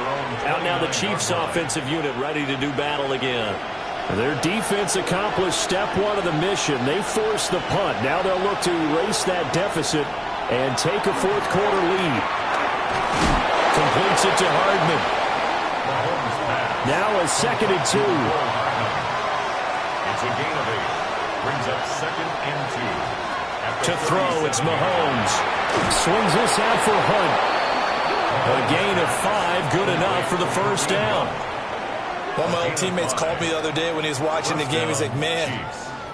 Out now the Chiefs offensive unit ready to do battle again. Their defense accomplished step one of the mission. They forced the punt. Now they'll look to erase that deficit and take a fourth quarter lead. Completes it to Hardman. Now a second and 2. It's a gain of 8. Brings up second and 2. To throw, it's Mahomes. Swings this out for Hunt. A gain of 5, good enough for the first down. One of my old teammates called me the other day when he was watching the game. He's like, man,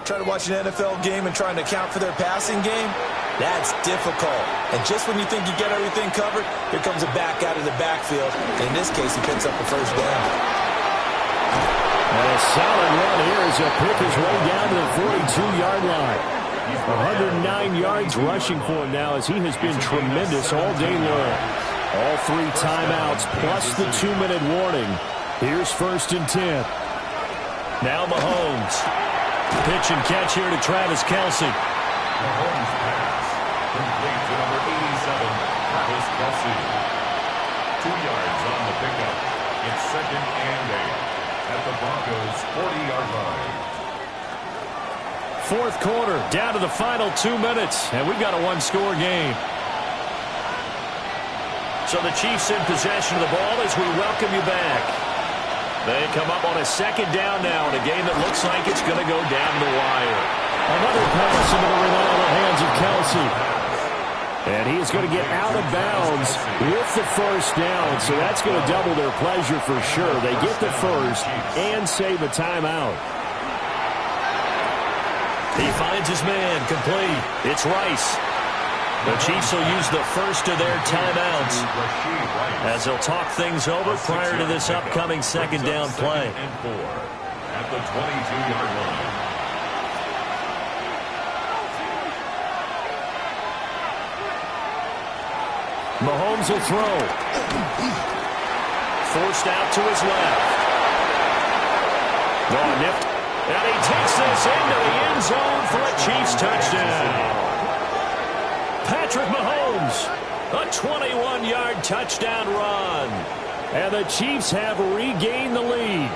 trying to watch an NFL game and trying to account for their passing game, that's difficult. And just when you think you get everything covered, here comes a back out of the backfield. In this case, he picks up the first down. And a solid run here as he'll pick his way down to the 42-yard line. 109 yards rushing for him now as he has been tremendous all day long. All 3 timeouts plus the 2-minute warning. Here's first and 10. Now Mahomes. Pitch and catch here to Travis Kelce. Mahomes pass. Complete to number 87, Travis Kelce. 2 yards on the pickup. It's 2nd and 8 at the Broncos' 40-yard line. Fourth quarter, down to the final 2 minutes, and we've got a one-score game. So the Chiefs in possession of the ball as we welcome you back. They come up on a 2nd down now in a game that looks like it's going to go down the wire. Another pass into the reliable hands of Kelce. And he is going to get out of bounds with the first down, so that's going to double their pleasure for sure. They get the first and save a timeout. He finds his man, complete. It's Rice. The Chiefs will use the first of their timeouts as they'll talk things over prior to this upcoming 2nd down play. And 4 at the 22-yard line. Mahomes will throw. Forced out to his left. Nipped. And he takes this into the end zone for a Chiefs touchdown. Patrick Mahomes, a 21-yard touchdown run. And the Chiefs have regained the lead.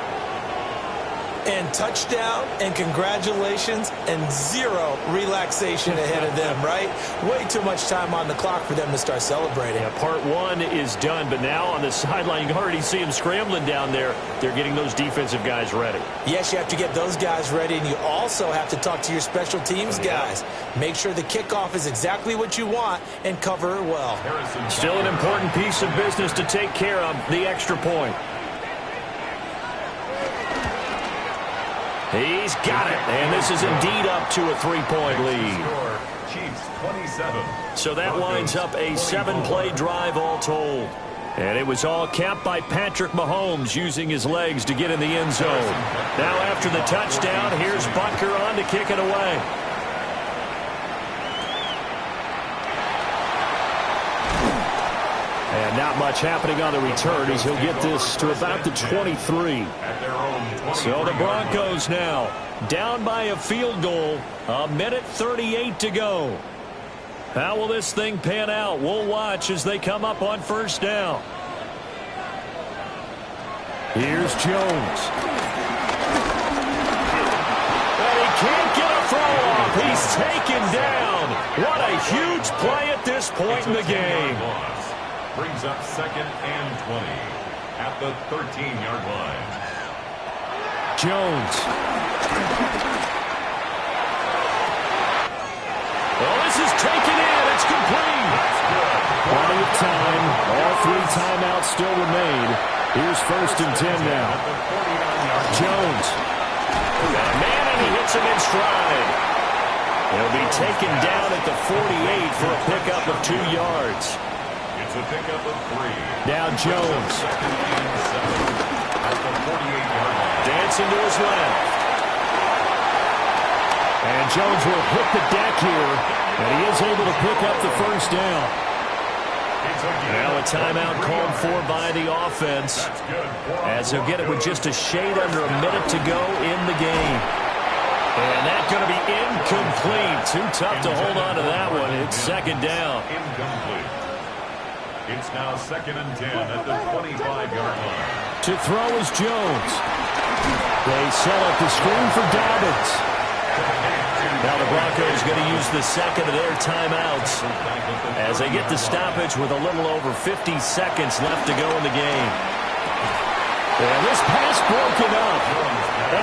And touchdown, and congratulations, and 0 relaxation ahead of them, right? Way too much time on the clock for them to start celebrating. Yeah, part 1 is done, but now on the sideline, you can already see them scrambling down there. They're getting those defensive guys ready. Yes, you have to get those guys ready, and you also have to talk to your special teams guys. Make sure the kickoff is exactly what you want and cover it well. Still an important piece of business to take care of, the extra point. He's got it, and this is indeed up to a 3-point lead. Chiefs 27. So that winds up a 7-play drive all told. And it was all capped by Patrick Mahomes using his legs to get in the end zone. Now after the touchdown, here's Butker on to kick it away. And not much happening on the return as he'll get this to about the 23. So the Broncos now down by a field goal, 1:38 to go. How will this thing pan out? We'll watch as they come up on first down. Here's Jones. And he can't get a throw off. He's taken down. What a huge play at this point in the game. Brings up 2nd and 20 at the 13-yard line. Jones. Oh, this is taken in. It's complete. Plenty of time. All 3 timeouts still remain. Here's 1st and 10 now. Jones. Got a man, and he hits him in stride. He'll be taken down at the 48 for a pickup of 2 yards. It's a pickup of 3. Now Jones. At the 48-yard line. Dancing to his left. And Jones will hit the deck here, and he is able to pick up the first down. Now a timeout called for by the offense, as he'll get it with just a shade under a minute to go in the game. And that's going to be incomplete. Too tough to hold on to that one. It's 2nd down. Incomplete. It's now 2nd and 10 at the 25-yard line. To throw is Jones. They set up the screen for Dobbins. Now the Broncos going to use the 2nd of their timeouts as they get the stoppage with a little over 50 seconds left to go in the game. And this pass broken up.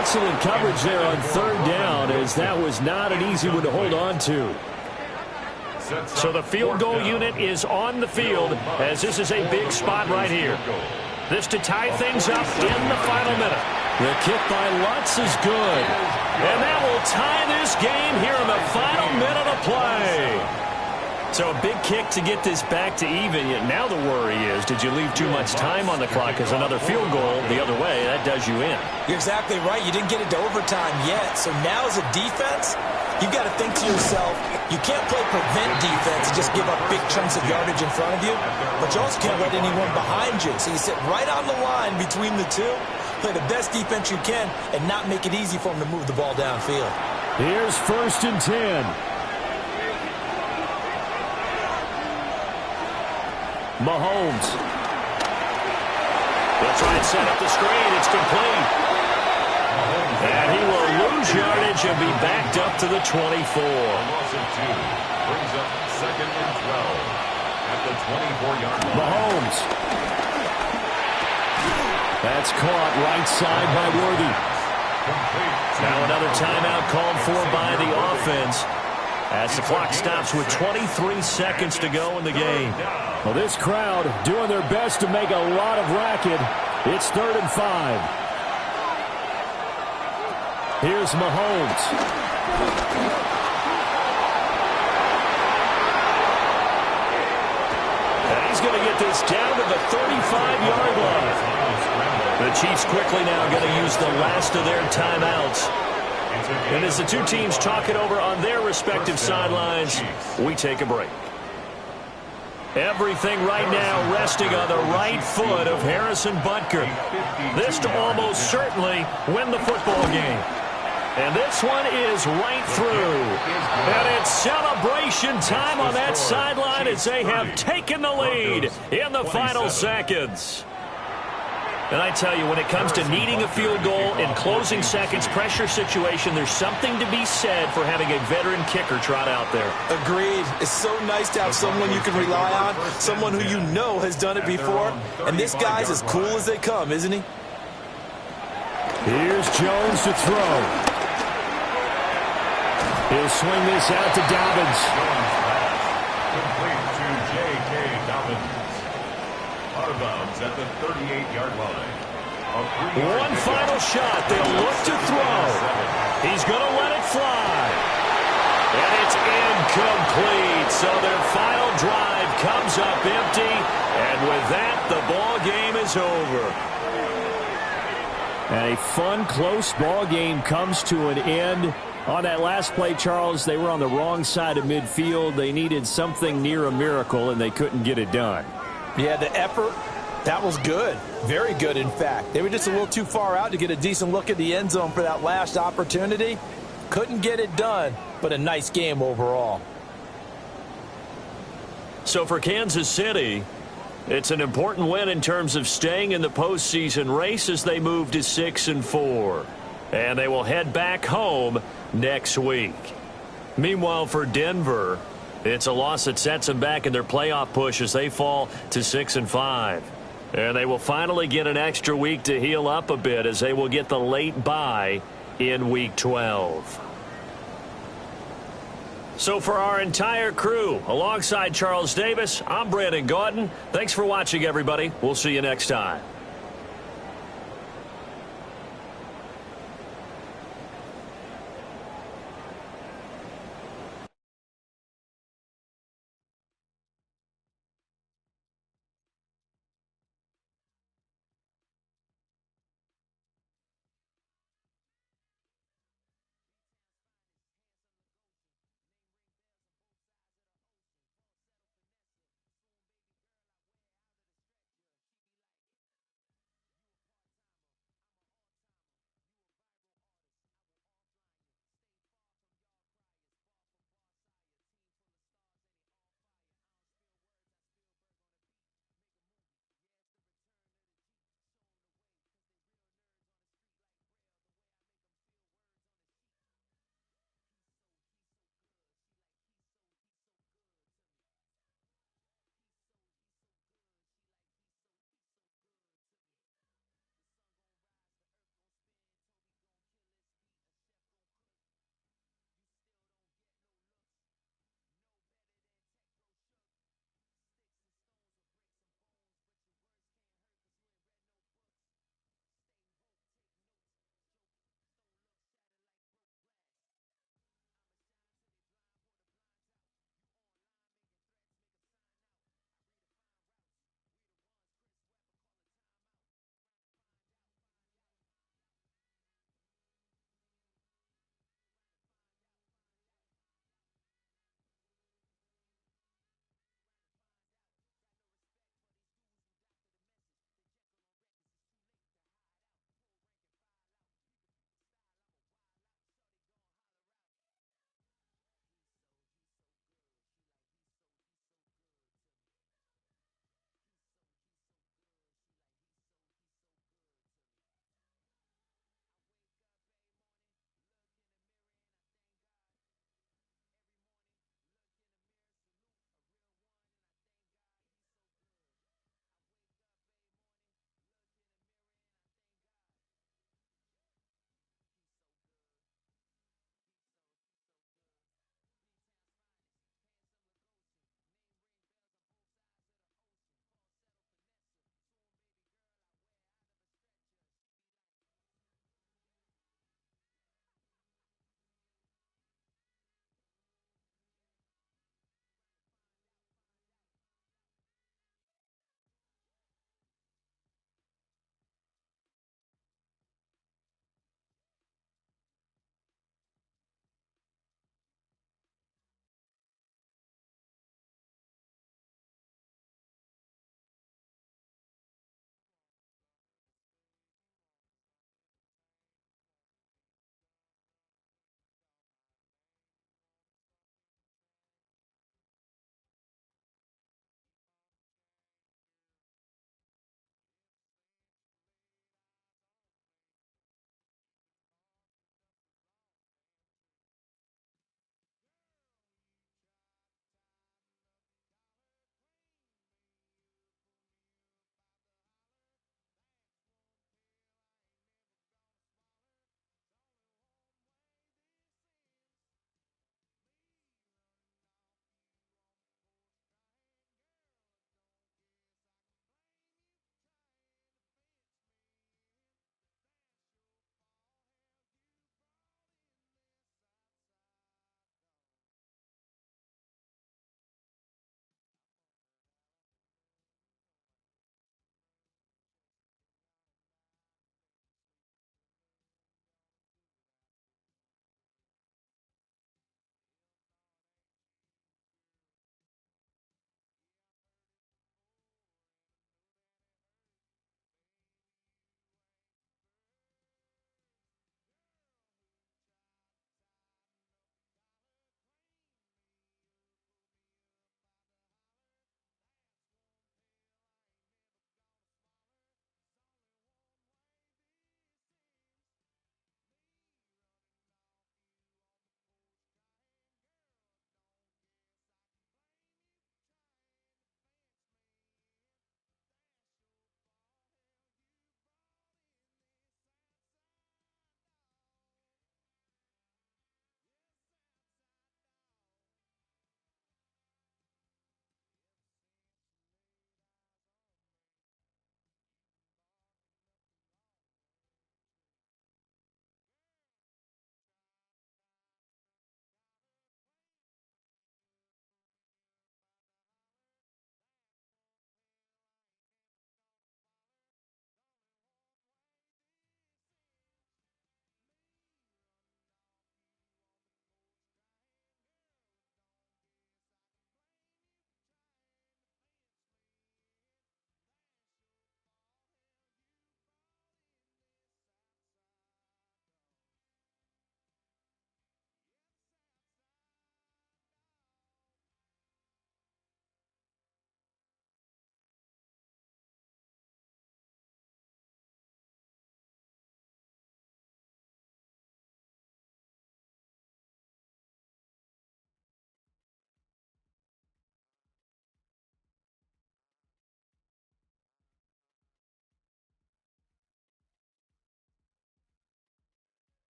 Excellent coverage there on 3rd down, as that was not an easy one to hold on to. So the field goal unit is on the field, as this is a big spot right here. This to tie things up in the final minute. The kick by Lutz is good. And that will tie this game here in the final minute of play. So a big kick to get this back to even. Yet now the worry is, did you leave too much time on the clock? Because another field goal the other way, that does you in. You're exactly right. You didn't get it to overtime yet. So now as a defense, you've got to think to yourself, you can't play prevent defense and just give up big chunks of yardage in front of you. But you also can't let anyone behind you. So you sit right on the line between the two. Play the best defense you can and not make it easy for them to move the ball downfield. Here's 1st and 10. Mahomes. They'll try and set up the screen. It's complete. And he will lose yardage and be backed up to the 24. Loss of 2 brings up 2nd and 12 at the 24-yard line. Mahomes. That's caught right side by Worthy. Now another timeout called for by the offense as the clock stops with 23 seconds to go in the game. Well, this crowd doing their best to make a lot of racket. It's 3rd and 5. Here's Mahomes. And he's going to get this down to the 35-yard line. The Chiefs quickly now going to use the last of their timeouts. And as the two teams talk it over on their respective sidelines, we take a break. Everything right now resting on the right foot of Harrison Butker. This to almost certainly win the football game. And this one is right through. And it's celebration time on that sideline as they have taken the lead in the final seconds. And I tell you, when it comes to needing a field goal in closing seconds pressure situation, there's something to be said for having a veteran kicker trot out there. Agreed. It's so nice to have someone you can rely on, someone who you know has done it before. And this guy's as cool as they come, isn't he? Here's Jones to throw. He'll swing this out to Dobbins. Complete to J.K. Dobbins. Out of bounds at the 38-yard line. One final shot. They'll look to throw. He's going to let it fly. And it's incomplete. So their final drive comes up empty. And with that, the ball game is over. And a fun, close ball game comes to an end. On that last play, Charles, they were on the wrong side of midfield. They needed something near a miracle, and they couldn't get it done. Yeah, the effort, that was good. Very good, in fact. They were just a little too far out to get a decent look at the end zone for that last opportunity. Couldn't get it done, but a nice game overall. So for Kansas City, it's an important win in terms of staying in the postseason race as they move to 6-4. And they will head back home next week. Meanwhile, for Denver, it's a loss that sets them back in their playoff push as they fall to 6-5. And they will finally get an extra week to heal up a bit as they will get the late bye in Week 12. So for our entire crew, alongside Charles Davis, I'm Brandon Gaudin. Thanks for watching, everybody. We'll see you next time.